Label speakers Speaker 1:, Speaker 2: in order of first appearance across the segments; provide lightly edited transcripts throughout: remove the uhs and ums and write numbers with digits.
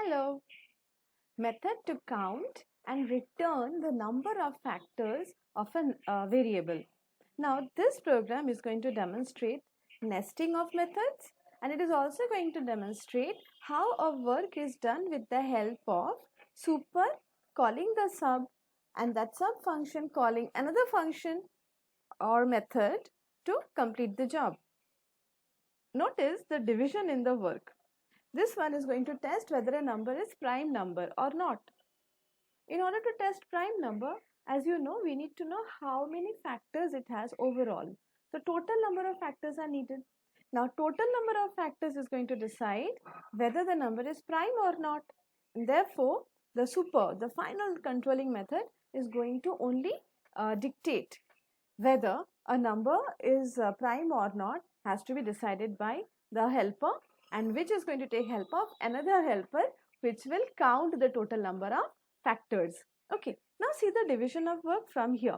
Speaker 1: Hello. Method to count and return the number of factors of a variable. Now this program is going to demonstrate nesting of methods, and it is also going to demonstrate how a work is done with the help of super calling the sub and that sub function calling another function or method to complete the job. Notice the division in the work. This one is going to test whether a number is prime number or not. In order to test prime number, as you know, we need to know how many factors it has overall. So total number of factors are needed. Now total number of factors is going to decide whether the number is prime or not. And therefore, the final controlling method is going to only dictate whether a number is prime or not has to be decided by the helper, and which is going to take help of another helper which will count the total number of factors. Okay, now see the division of work from here.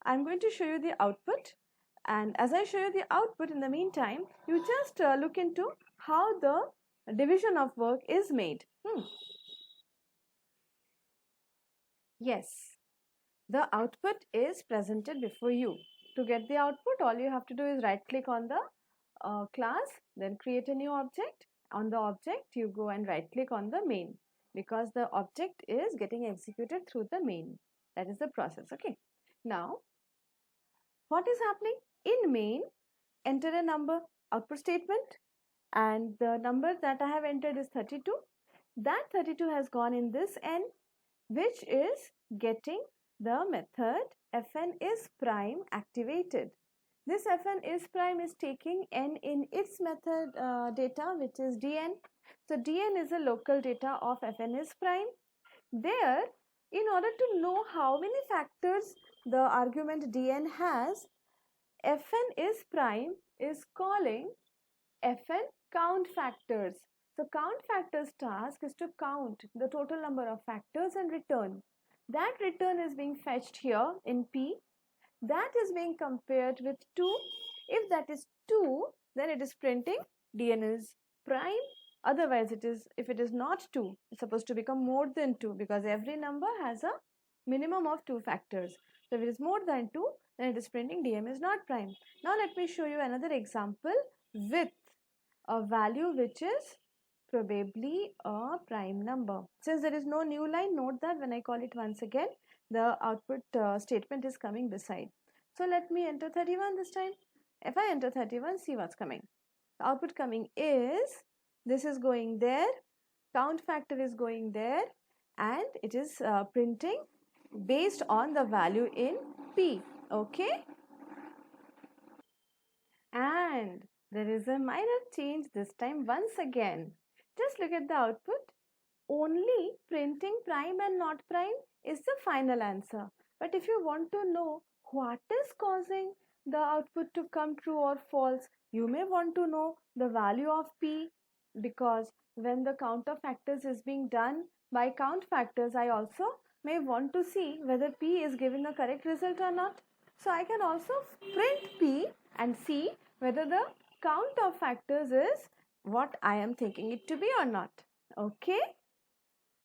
Speaker 1: I am going to show you the output, and as I show you the output, in the meantime you just look into how the division of work is made. Yes, the output is presented before you. To get the output, all you have to do is right click on the class, then create a new object. On the object, you go and right click on the main, because the object is getting executed through the main. That is the process. Okay. Now, what is happening? In main, enter a number, output statement, and the number that I have entered is 32. That 32 has gone in this n, which is getting the method fn is prime activated. This fn is prime is taking n in its method data, which is dn. So dn is a local data of fn is prime. There, in order to know how many factors the argument dn has, fn is prime is calling fn count factors. So count factors task is to count the total number of factors and return. That return is being fetched here in P. That is being compared with 2. If that is 2, then it is printing dn is prime. Otherwise, if it is not 2, it's supposed to become more than 2, because every number has a minimum of 2 factors. So if it is more than 2, then it is printing dn is not prime. Now let me show you another example with a value which is probably a prime number. Since there is no new line, note that when I call it once again, the output statement is coming beside. So let me enter 31 this time. If I enter 31, see what's coming. The output coming is, this is going there, count factor is going there, and it is printing based on the value in P. Okay? And there is a minor change this time once again. Just look at the output. Only printing prime and not prime is the final answer. But if you want to know what is causing the output to come true or false, you may want to know the value of P, because when the count of factors is being done by count factors, I also may want to see whether P is giving a correct result or not. So I can also print P and see whether the count of factors is what I am thinking it to be or not. Okay.